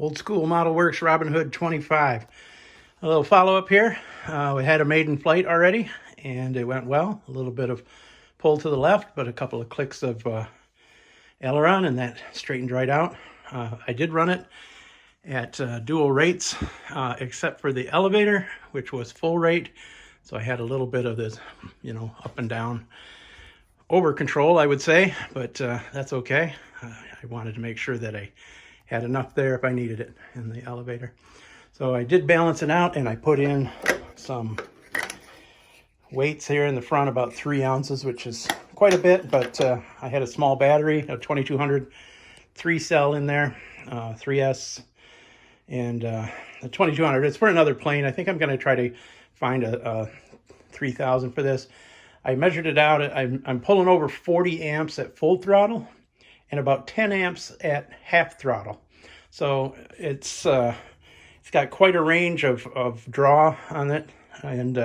Old School Model Works Robinhood 25. A little follow-up here. We had a maiden flight already, and it went well. A little bit of pull to the left, but a couple of clicks of aileron, and that straightened right out. I did run it at dual rates, except for the elevator, which was full rate. So I had a little bit of this, up and down over control, I would say, but that's okay. I wanted to make sure that I had enough there if I needed it in the elevator. So I did balance it out, and I put in some weights here in the front, about 3 ounces, which is quite a bit, but I had a small battery, a 2200 3-cell in there, 3S, and the 2200, it's for another plane. I think I'm going to try to find a 3000 for this. I measured it out. I'm pulling over 40 amps at full throttle and about 10 amps at half throttle. So it's got quite a range of draw on it, and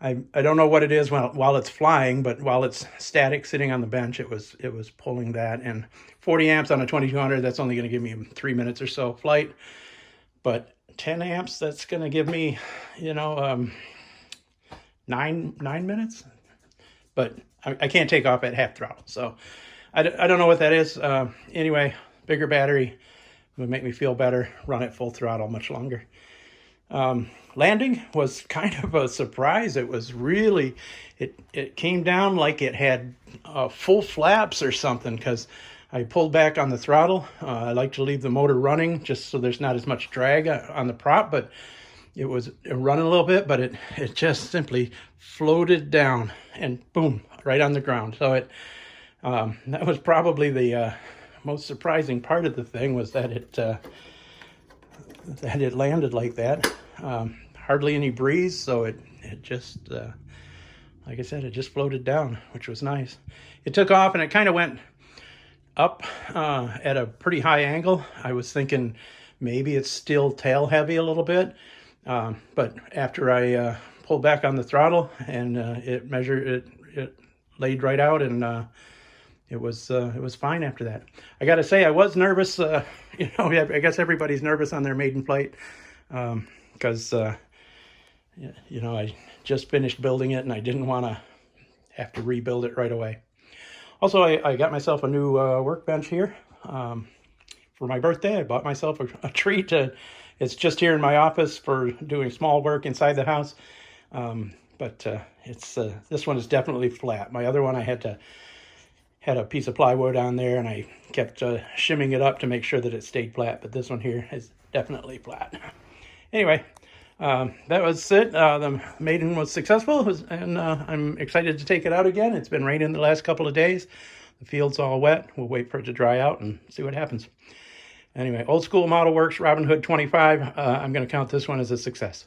I don't know what it is while it's flying, but while it's static sitting on the bench, it was pulling that. And 40 amps on a 2200, that's only going to give me 3 minutes or so flight. But 10 amps, that's going to give me, 9 minutes. But I can't take off at half throttle, so I don't know what that is. Anyway, bigger battery would make me feel better, run at full throttle much longer. Landing was kind of a surprise. It was really, it came down like it had full flaps or something, because I pulled back on the throttle. I like to leave the motor running just so there's not as much drag on the prop, but it was running a little bit, but it just simply floated down and boom, right on the ground. So that was probably the most surprising part of the thing, was that it landed like that. Hardly any breeze, so it just, like I said, it just floated down, which was nice. It took off, and it kind of went up at a pretty high angle. I was thinking maybe it's still tail heavy a little bit, but after I pulled back on the throttle and it measured, it laid right out, and it was fine after that. I got to say, I was nervous. I guess everybody's nervous on their maiden flight, because I just finished building it, and I didn't want to have to rebuild it right away. Also, I got myself a new workbench here for my birthday. I bought myself a treat. It's just here in my office for doing small work inside the house, but this one is definitely flat. My other one, I had a piece of plywood on there, and I kept shimming it up to make sure that it stayed flat, but this one here is definitely flat. Anyway, that was it. The maiden was successful, and I'm excited to take it out again. It's been raining the last couple of days. The field's all wet. We'll wait for it to dry out and see what happens. Anyway, Old School Model Works Robinhood 25. I'm going to count this one as a success.